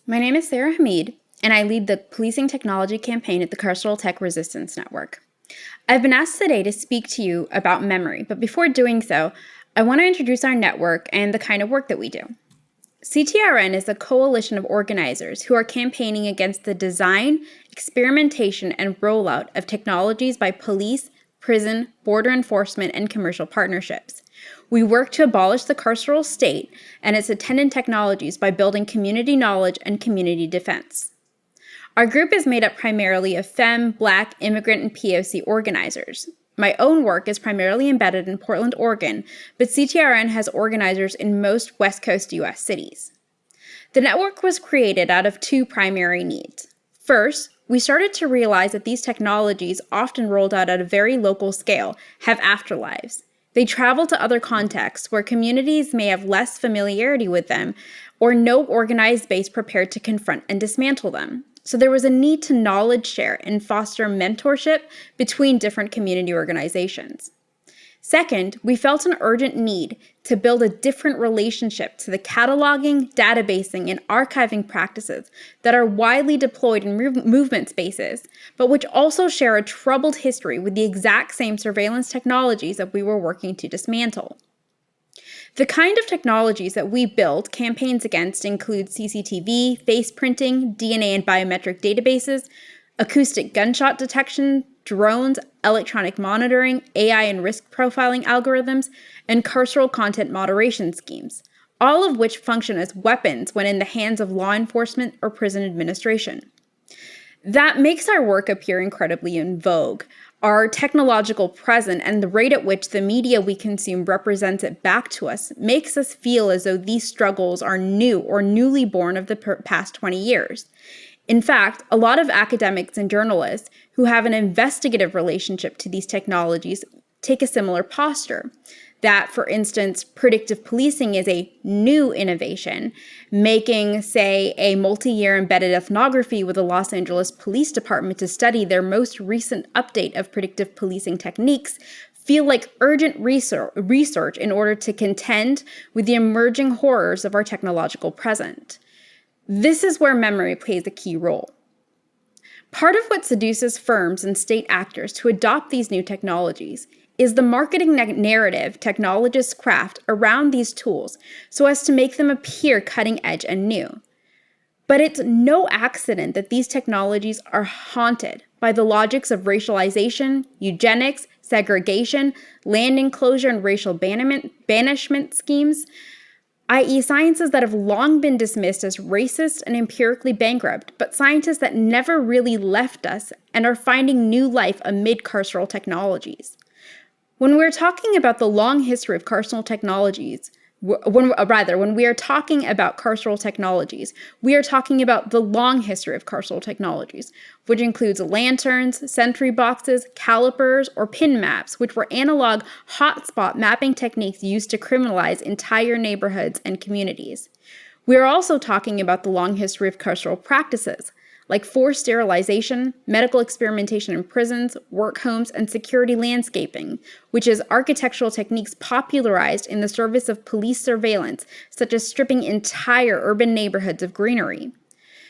My name is Sarah Hamid, and I lead the policing technology campaign at the Carceral Tech Resistance Network. I've been asked today to speak to you about memory, but before doing so, I want to introduce our network and the kind of work that we do. CTRN is a coalition of organizers who are campaigning against the design, experimentation, and rollout of technologies by police, prison, border enforcement, and commercial partnerships. We work to abolish the carceral state and its attendant technologies by building community knowledge and community defense. Our group is made up primarily of femme, Black, immigrant, and POC organizers. My own work is primarily embedded in Portland, Oregon, but CTRN has organizers in most West Coast U.S. cities. The network was created out of two primary needs. First, we started to realize that these technologies, often rolled out at a very local scale, have afterlives. They travel to other contexts where communities may have less familiarity with them or no organized base prepared to confront and dismantle them. So there was a need to knowledge share and foster mentorship between different community organizations. Second, we felt an urgent need to build a different relationship to the cataloging, databasing, and archiving practices that are widely deployed in movement spaces, but which also share a troubled history with the exact same surveillance technologies that we were working to dismantle. The kind of technologies that we build campaigns against include CCTV, face printing, DNA and biometric databases, acoustic gunshot detection, drones, electronic monitoring, AI and risk profiling algorithms, and carceral content moderation schemes, all of which function as weapons when in the hands of law enforcement or prison administration. That makes our work appear incredibly in vogue. Our technological present and the rate at which the media we consume represents it back to us makes us feel as though these struggles are new or newly born of the past 20 years. In fact, a lot of academics and journalists who have an investigative relationship to these technologies take a similar posture. That, for instance, predictive policing is a new innovation, making, say, a multi-year embedded ethnography with the Los Angeles Police Department to study their most recent update of predictive policing techniques feel like urgent research in order to contend with the emerging horrors of our technological present. This is where memory plays a key role. Part of what seduces firms and state actors to adopt these new technologies is the marketing narrative technologists craft around these tools so as to make them appear cutting edge and new. But it's no accident that these technologies are haunted by the logics of racialization, eugenics, segregation, land enclosure, and racial banishment schemes, i.e. sciences that have long been dismissed as racist and empirically bankrupt, but scientists that never really left us and are finding new life amid carceral technologies. When we're talking about the long history of carceral technologies, when we are talking about carceral technologies, we are talking about the long history of carceral technologies, which includes lanterns, sentry boxes, calipers, or pin maps, which were analog hotspot mapping techniques used to criminalize entire neighborhoods and communities. We are also talking about the long history of carceral practices, like forced sterilization, medical experimentation in prisons, work homes, and security landscaping, which is architectural techniques popularized in the service of police surveillance, such as stripping entire urban neighborhoods of greenery.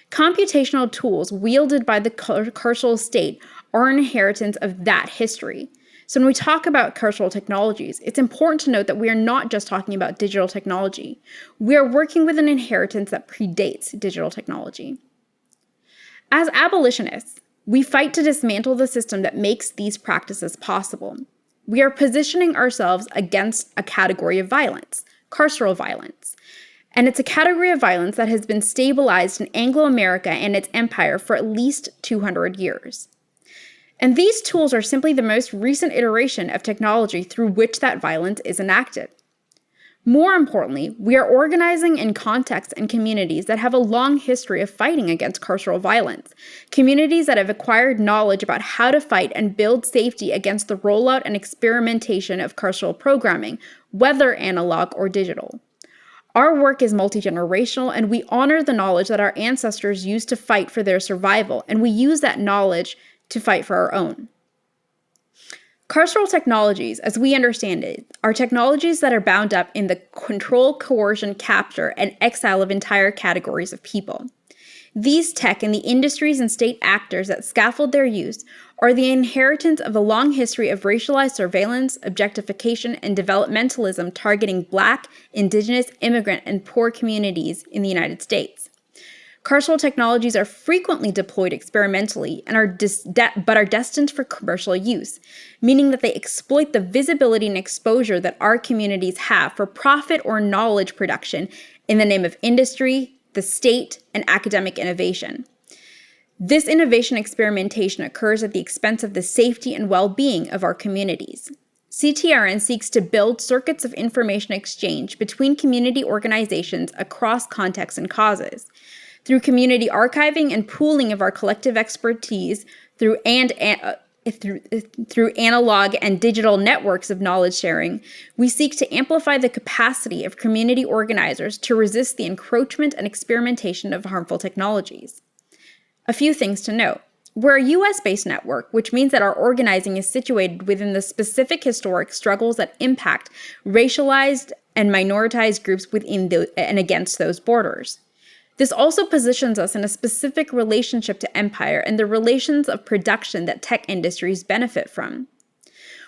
Computational tools wielded by the carceral state are an inheritance of that history. So when we talk about carceral technologies, it's important to note that we are not just talking about digital technology. We are working with an inheritance that predates digital technology. As abolitionists, we fight to dismantle the system that makes these practices possible. We are positioning ourselves against a category of violence, carceral violence. And it's a category of violence that has been stabilized in Anglo-America and its empire for at least 200 years. And these tools are simply the most recent iteration of technology through which that violence is enacted. More importantly, we are organizing in contexts and communities that have a long history of fighting against carceral violence, communities that have acquired knowledge about how to fight and build safety against the rollout and experimentation of carceral programming, whether analog or digital. Our work is multi-generational, and we honor the knowledge that our ancestors used to fight for their survival, and we use that knowledge to fight for our own. Carceral technologies, as we understand it, are technologies that are bound up in the control, coercion, capture, and exile of entire categories of people. These tech and the industries and state actors that scaffold their use are the inheritance of a long history of racialized surveillance, objectification, and developmentalism targeting Black, Indigenous, immigrant, and poor communities in the United States. Carceral technologies are frequently deployed experimentally and are destined for commercial use, meaning that they exploit the visibility and exposure that our communities have for profit or knowledge production in the name of industry, the state, and academic innovation. This innovation experimentation occurs at the expense of the safety and well-being of our communities. CTRN seeks to build circuits of information exchange between community organizations across contexts and causes. Through community archiving and pooling of our collective expertise through analog and digital networks of knowledge sharing, we seek to amplify the capacity of community organizers to resist the encroachment and experimentation of harmful technologies. A few things to note. We're a US-based network, which means that our organizing is situated within the specific historic struggles that impact racialized and minoritized groups within and against those borders. This also positions us in a specific relationship to empire and the relations of production that tech industries benefit from.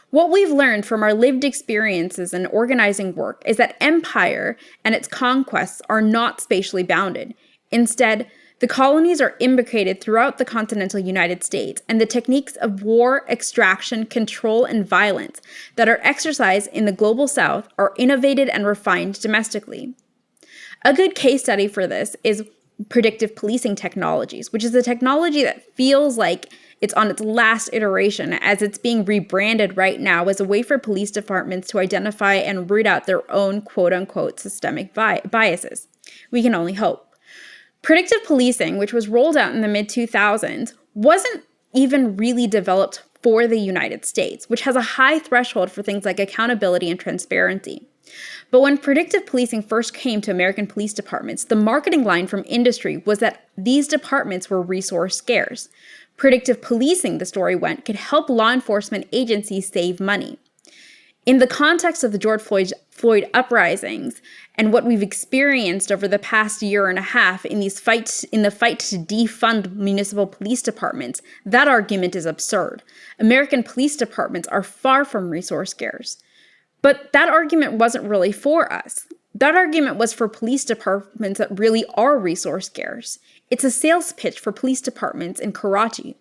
What we've learned from our lived experiences and organizing work is that empire and its conquests are not spatially bounded. Instead, the colonies are imbricated throughout the continental United States, and the techniques of war, extraction, control, and violence that are exercised in the global South are innovated and refined domestically. A good case study for this is predictive policing technologies, which is a technology that feels like it's on its last iteration as it's being rebranded right now as a way for police departments to identify and root out their own quote-unquote systemic biases. We can only hope. Predictive policing, which was rolled out in the mid-2000s, wasn't even really developed for the United States, which has a high threshold for things like accountability and transparency. But when predictive policing first came to American police departments, the marketing line from industry was that these departments were resource scarce. Predictive policing, the story went, could help law enforcement agencies save money. In the context of the George Floyd uprisings and what we've experienced over the past year and a half in the fight to defund municipal police departments, that argument is absurd. American police departments are far from resource scarce. But that argument wasn't really for us. That argument was for police departments that really are resource scarce. It's a sales pitch for police departments in Karachi.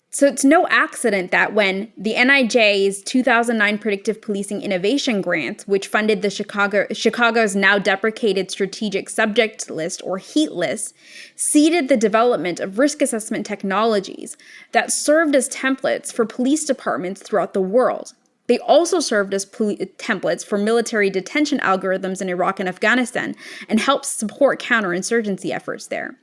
So it's no accident that when the NIJ's 2009 Predictive Policing Innovation Grant, which funded the Chicago's now deprecated Strategic Subject List, or HEAT list, seeded the development of risk assessment technologies that served as templates for police departments throughout the world. They also served as templates for military detention algorithms in Iraq and Afghanistan and helped support counterinsurgency efforts there.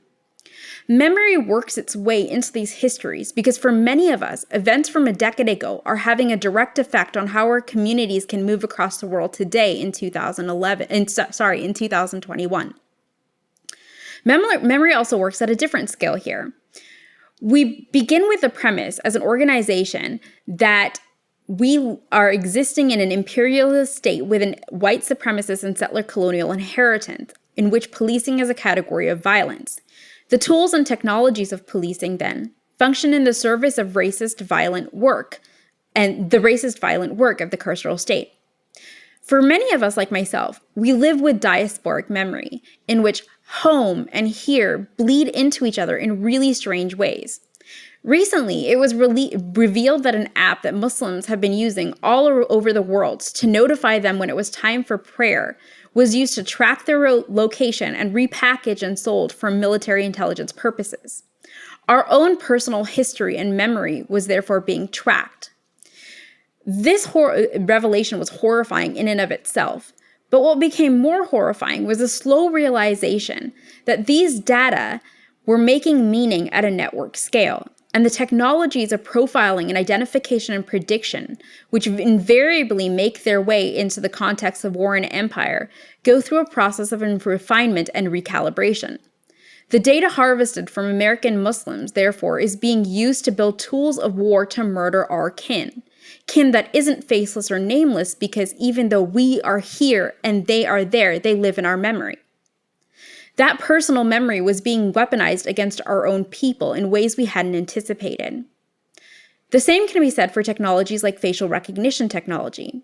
Memory works its way into these histories because for many of us, events from a decade ago are having a direct effect on how our communities can move across the world today in 2021. Memory also works at a different scale here. We begin with the premise as an organization that we are existing in an imperialist state with a white supremacist and settler colonial inheritance in which policing is a category of violence. The tools and technologies of policing, then, function in the service of racist violent work and the racist violent work of the carceral state. For many of us like myself, we live with diasporic memory in which home and here bleed into each other in really strange ways. Recently, it was revealed that an app that Muslims have been using all over the world to notify them when it was time for prayer was used to track their location and repackaged and sold for military intelligence purposes. Our own personal history and memory was therefore being tracked. This revelation was horrifying in and of itself, but what became more horrifying was the slow realization that these data were making meaning at a network scale. And the technologies of profiling and identification and prediction, which invariably make their way into the context of war and empire, go through a process of refinement and recalibration. The data harvested from American Muslims, therefore, is being used to build tools of war to murder our kin that isn't faceless or nameless because even though we are here and they are there, they live in our memory. That personal memory was being weaponized against our own people in ways we hadn't anticipated. The same can be said for technologies like facial recognition technology.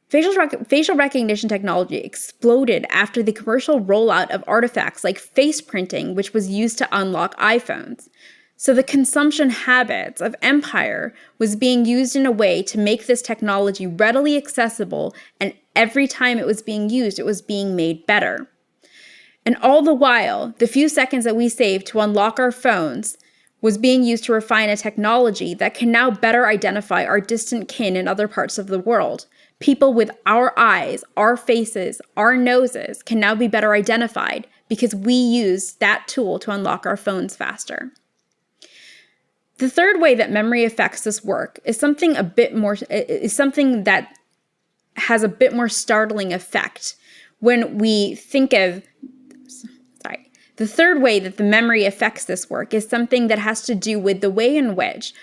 Facial recognition technology exploded after the commercial rollout of artifacts like face printing, which was used to unlock iPhones. So the consumption habits of empire was being used in a way to make this technology readily accessible, and every time it was being used, it was being made better. And all the while, the few seconds that we saved to unlock our phones was being used to refine a technology that can now better identify our distant kin in other parts of the world. People with our eyes, our faces, our noses can now be better identified because we use that tool to unlock our phones faster. The third way that memory affects this work is something that has a bit more startling effect when we think of, the third way that the memory affects this work is something that has to do with the way in which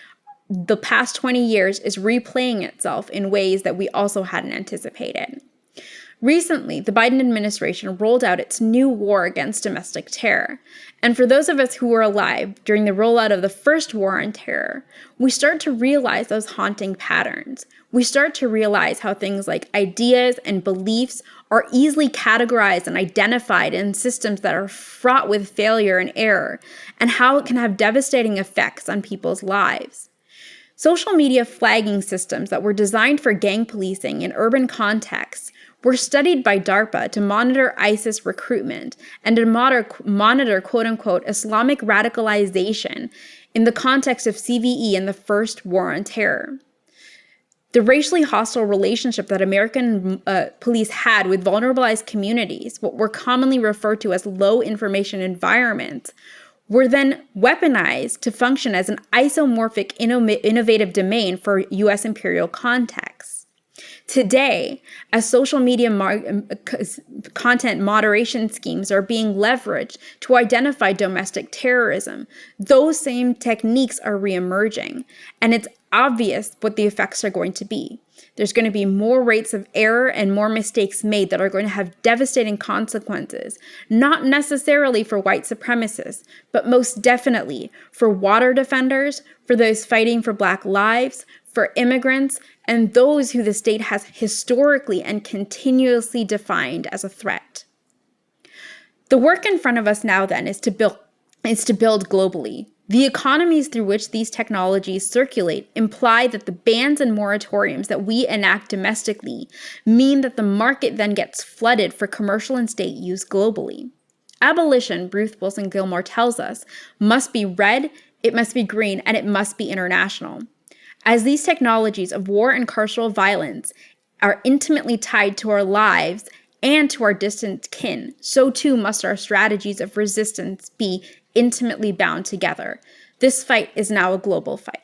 the past 20 years is replaying itself in ways that we also hadn't anticipated. Recently, the Biden administration rolled out its new war against domestic terror. And for those of us who were alive during the rollout of the first war on terror, we start to realize those haunting patterns. We start to realize how things like ideas and beliefs are easily categorized and identified in systems that are fraught with failure and error, and how it can have devastating effects on people's lives. Social media flagging systems that were designed for gang policing in urban contexts were studied by DARPA to monitor ISIS recruitment and to monitor quote-unquote Islamic radicalization in the context of CVE and the first war on terror. The racially hostile relationship that American police had with vulnerabilized communities, what were commonly referred to as low information environments, were then weaponized to function as an isomorphic innovative domain for U.S. imperial contexts. Today, as social media content moderation schemes are being leveraged to identify domestic terrorism, those same techniques are reemerging, and it's obvious what the effects are going to be. There's going to be more rates of error and more mistakes made that are going to have devastating consequences, not necessarily for white supremacists, but most definitely for water defenders, for those fighting for Black lives, for immigrants, and those who the state has historically and continuously defined as a threat. The work in front of us now then is to build globally. The economies through which these technologies circulate imply that the bans and moratoriums that we enact domestically mean that the market then gets flooded for commercial and state use globally. Abolition, Ruth Wilson Gilmore tells us, must be red, it must be green, and it must be international. As these technologies of war and carceral violence are intimately tied to our lives and to our distant kin, so too must our strategies of resistance be intimately bound together. This fight is now a global fight.